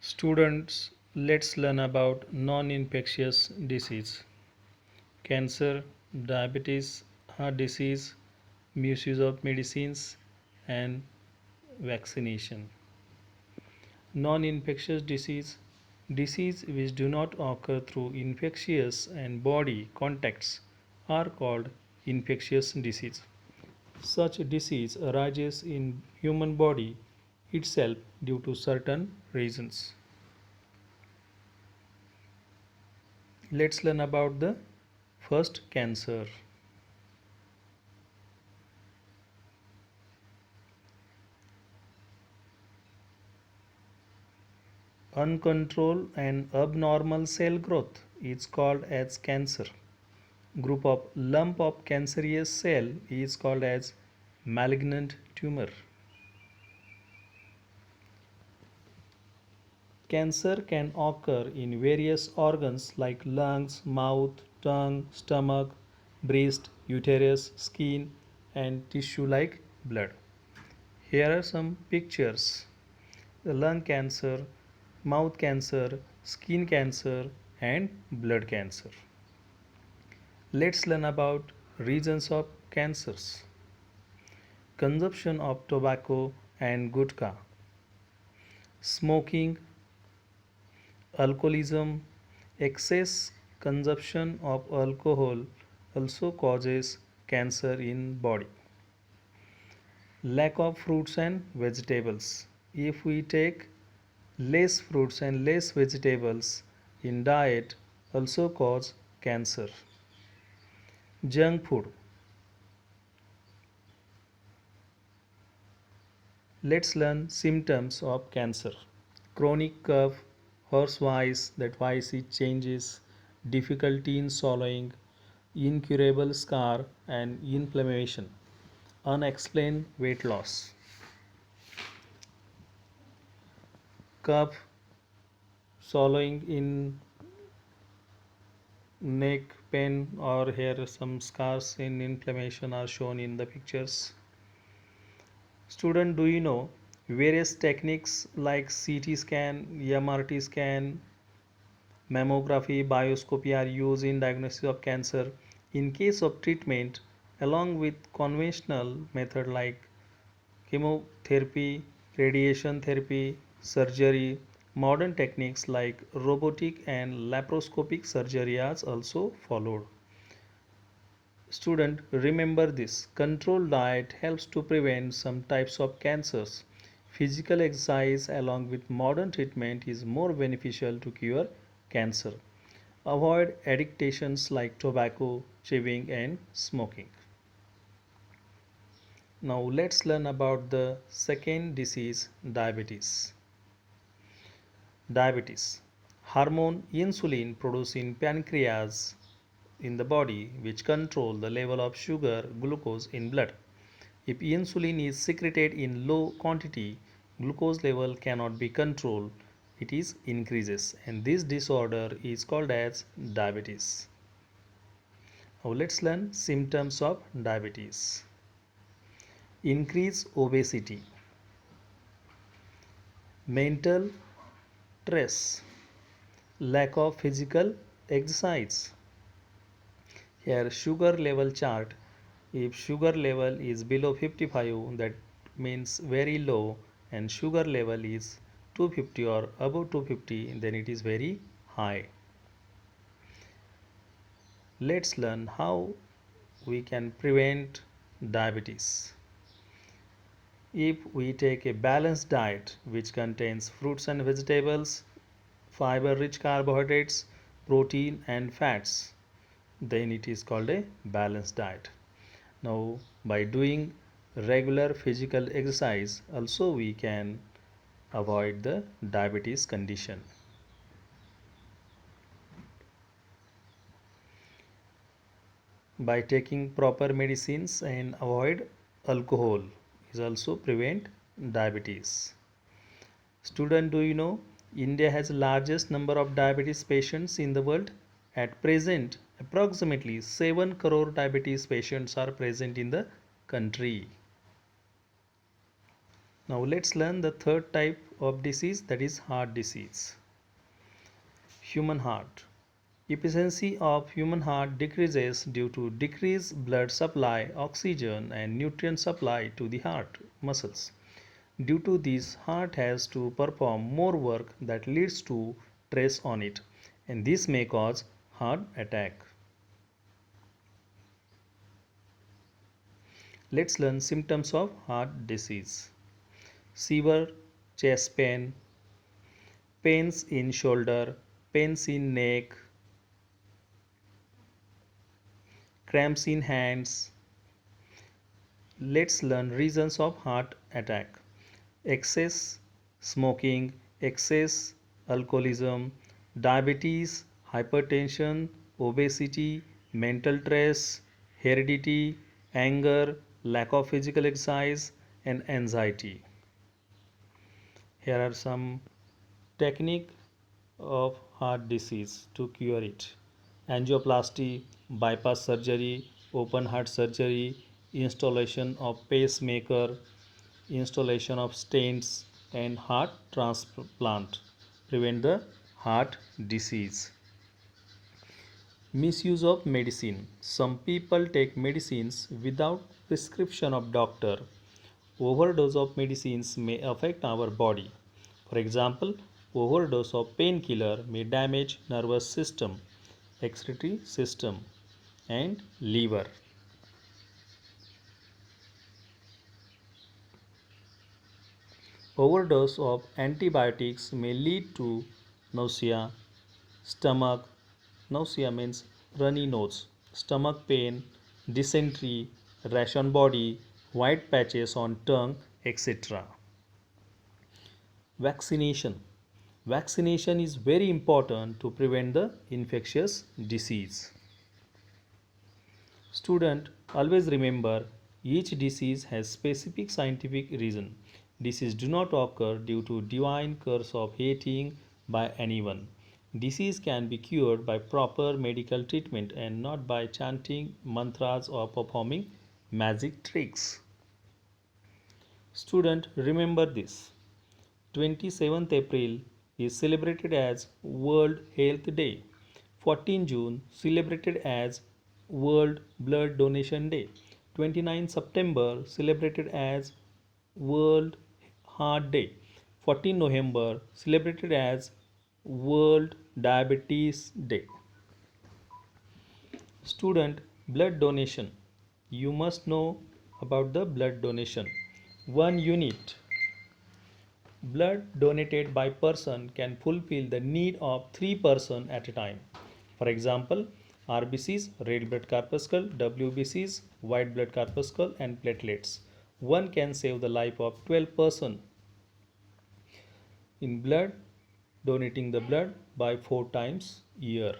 Students, let's learn about non-infectious disease. Cancer, diabetes, heart disease, misuse of medicines, and vaccination. Non-infectious disease which do not occur through infectious and body contacts are called infectious disease. Such disease arises in human body itself due to certain reasons. Let's learn about the first cancer. Uncontrolled and abnormal cell growth is called as cancer. Group of lump of cancerous cell is called as malignant tumor. Cancer can occur in various organs like lungs, mouth, tongue, stomach, breast, uterus, skin, and tissue like blood. Here are some pictures: the lung cancer, mouth cancer, skin cancer, and blood cancer. Let's learn about reasons of cancers. Consumption of tobacco and gutka, smoking, alcoholism, excess consumption of alcohol also causes cancer in body. Lack of fruits and vegetables. If we take less fruits and less vegetables in diet also cause cancer. Junk food. Let's learn symptoms of cancer. Chronic cough, hoarse voice, that voice it changes, difficulty in swallowing, incurable scar and inflammation, unexplained weight loss. Cough, swallowing in neck pain, or here some scars in inflammation are shown in the pictures. Student, do you know various techniques like CT scan, MRT scan, mammography, bioscopy are used in diagnosis of cancer? In case of treatment, along with conventional method like chemotherapy, radiation therapy, surgery, modern techniques like robotic and laparoscopic surgery are also followed. Student, remember this: controlled diet helps to prevent some types of cancers. Physical exercise along with modern treatment is more beneficial to cure cancer. Avoid addictions like tobacco, chewing, and smoking. Now let's learn about the second disease, diabetes. Diabetes. Hormone insulin produced in pancreas in the body which control the level of sugar glucose in blood. If insulin is secreted in low quantity, glucose level cannot be controlled. It is increases, and this disorder is called as diabetes. Now let's learn symptoms of diabetes. Increase obesity, mental stress, lack of physical exercise. Here sugar level chart. If sugar level is below 55, that means very low, and sugar level is 250 or above 250, then it is very high. Let's learn how we can prevent diabetes. If we take a balanced diet which contains fruits and vegetables, fiber rich carbohydrates, protein and fats, then it is called a balanced diet. Now by doing regular physical exercise also we can avoid the diabetes condition. By taking proper medicines and avoid alcohol is also prevent diabetes. Student, do you know India has the largest number of diabetes patients in the world? At present, approximately 7 crore diabetes patients are present in the country. Now let's learn the third type of disease, that is heart disease. Human heart. Efficiency of human heart decreases due to decreased blood supply, oxygen and nutrient supply to the heart muscles. Due to this, heart has to perform more work that leads to stress on it, and this may cause heart attack. Let's learn symptoms of heart disease. Severe chest pain, pains in shoulder, pains in neck, cramps in hands. Let's learn reasons of heart attack. Excess smoking, excess alcoholism, diabetes, hypertension, obesity, mental stress, heredity, anger, lack of physical exercise, and anxiety. Here are some technique of heart disease to cure it. Angioplasty, bypass surgery, open heart surgery, installation of pacemaker, installation of stents, and heart transplant prevent the heart disease. Misuse of medicine. Some people take medicines without prescription of doctor. Overdose of medicines may affect our body. For example, overdose of painkiller may damage nervous system, excretory system, and liver. Overdose of antibiotics may lead to nausea, stomach, nausea means runny nose, stomach pain, dysentery, rash on body, white patches on tongue, etc. Vaccination. Vaccination is very important to prevent the infectious disease. Student, always remember each disease has specific scientific reason. Disease do not occur due to divine curse of hating by anyone. Disease can be cured by proper medical treatment and not by chanting mantras or performing magic tricks. Student, remember this. 27th April is celebrated as World Health Day. 14 June celebrated as World Blood Donation Day. 29 September celebrated as World Heart Day. 14 November celebrated as World Diabetes Day. Student, blood donation. You must know about the blood donation. 1 unit blood donated by person can fulfill the need of 3 person at a time. For example, RBCs, red blood corpuscle, WBCs, white blood corpuscle, and platelets. One can save the life of 12 person in blood, donating the blood by 4 times year.